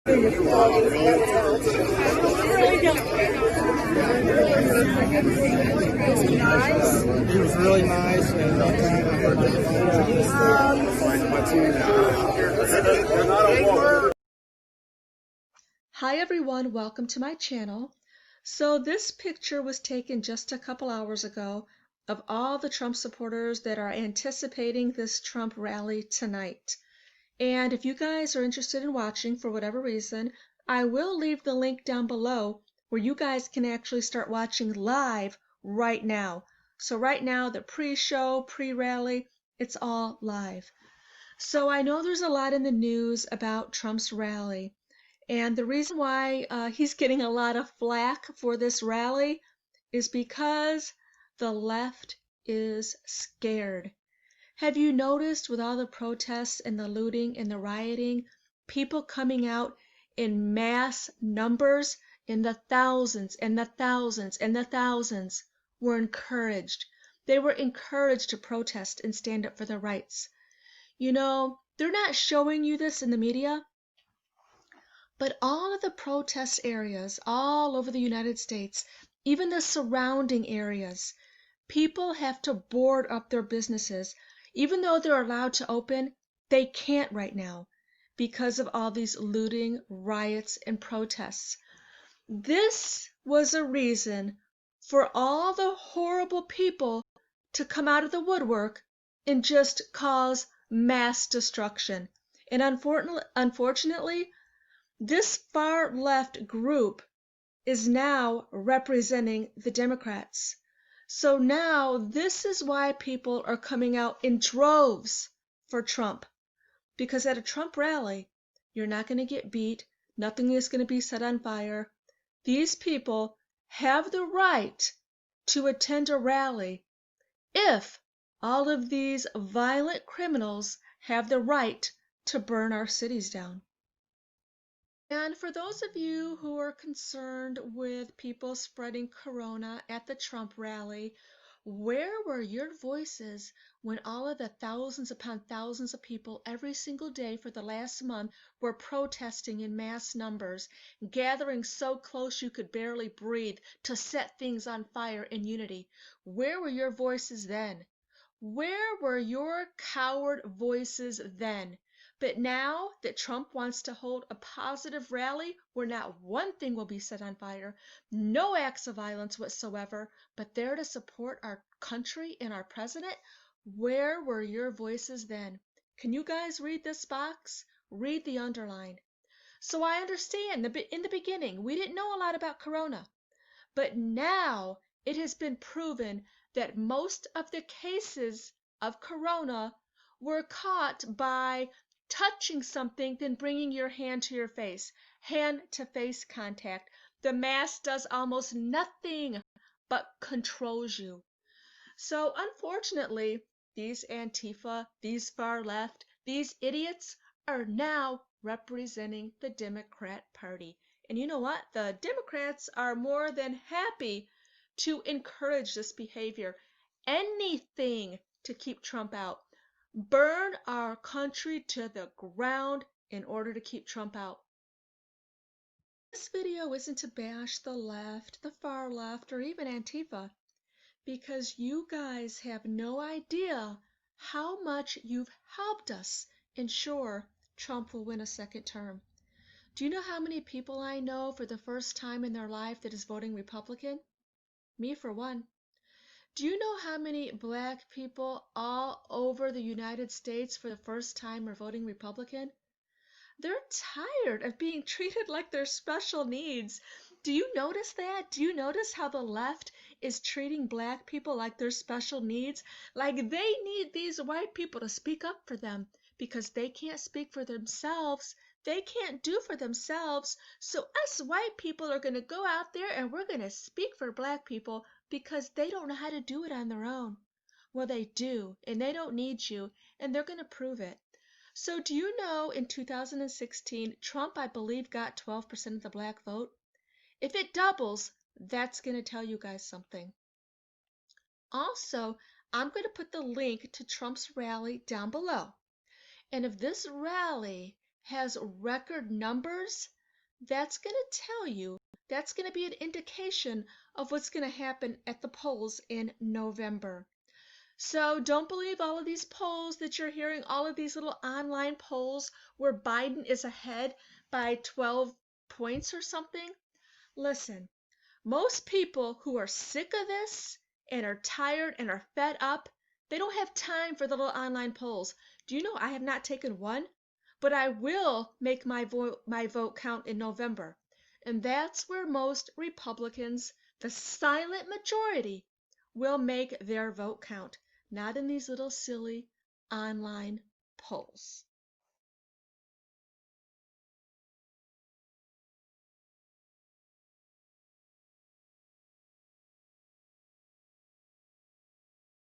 He was really nice, and Hi everyone, welcome to my channel. So this picture was taken just a couple hours ago of all the Trump supporters that are anticipating this Trump rally tonight. And if you guys are interested in watching for whatever reason, I will leave the link down below where you guys can actually start watching live right now. So right now, the pre-show, pre-rally, it's all live. So I know there's a lot in the news about Trump's rally. And the reason why he's getting a lot of flack for this rally is because the left is scared. Have you noticed with all the protests and the looting and the rioting, people coming out in mass numbers in the thousands and the thousands and the thousands were encouraged. They were encouraged to protest and stand up for their rights. You know, they're not showing you this in the media, but all of the protest areas all over the United States, even the surrounding areas, people have to board up their businesses. Even though they're allowed to open, they can't right now because of all these looting, riots, and protests. This was a reason for all the horrible people to come out of the woodwork and just cause mass destruction. And unfortunately, this far left group is now representing the Democrats. So now this is why people are coming out in droves for Trump. Because at a Trump rally, you're not going to get beat. Nothing is going to be set on fire. These people have the right to attend a rally if all of these violent criminals have the right to burn our cities down. And for those of you who are concerned with people spreading corona at the Trump rally, where were your voices when all of the thousands upon thousands of people every single day for the last month were protesting in mass numbers, gathering so close you could barely breathe to set things on fire in unity? Where were your voices then? Where were your coward voices then? But now that Trump wants to hold a positive rally where not one thing will be set on fire, no acts of violence whatsoever, but there to support our country and our president, where were your voices then? Can you guys read this box? Read the underline. So I understand in the beginning, we didn't know a lot about corona, but now it has been proven that most of the cases of corona were caught by touching something, then bringing your hand to your face, hand-to-face contact. The mask does almost nothing but controls you. So unfortunately, these Antifa, these far left, these idiots are now representing the Democrat Party. And you know what? The Democrats are more than happy to encourage this behavior. Anything to keep Trump out. Burn our country to the ground in order to keep Trump out. This video isn't to bash the left, the far left, or even Antifa, because you guys have no idea how much you've helped us ensure Trump will win a second term. Do you know how many people I know for the first time in their life that is voting Republican? Me for one. Do you know how many black people all over the United States for the first time are voting Republican? They're tired of being treated like they're special needs. Do you notice that? Do you notice how the left is treating black people like they're special needs? Like they need these white people to speak up for them because they can't speak for themselves. They can't do for themselves. So us white people are going to go out there and we're going to speak for black people because they don't know how to do it on their own. Well, they do, and they don't need you, and they're going to prove it. So do you know in 2016, Trump, I believe, got 12% of the black vote? If it doubles, that's going to tell you guys something. Also, I'm going to put the link to Trump's rally down below. And if this rally has record numbers, that's going to tell you, that's going to be an indication of what's going to happen at the polls in November. So don't believe all of these polls that you're hearing, all of these little online polls where Biden is ahead by 12 points or something. Listen, most people who are sick of this and are tired and are fed up, they don't have time for the little online polls. Do you know I have not taken one? But I will make my vote count in November. And that's where most Republicans, the silent majority, will make their vote count, not in these little silly online polls.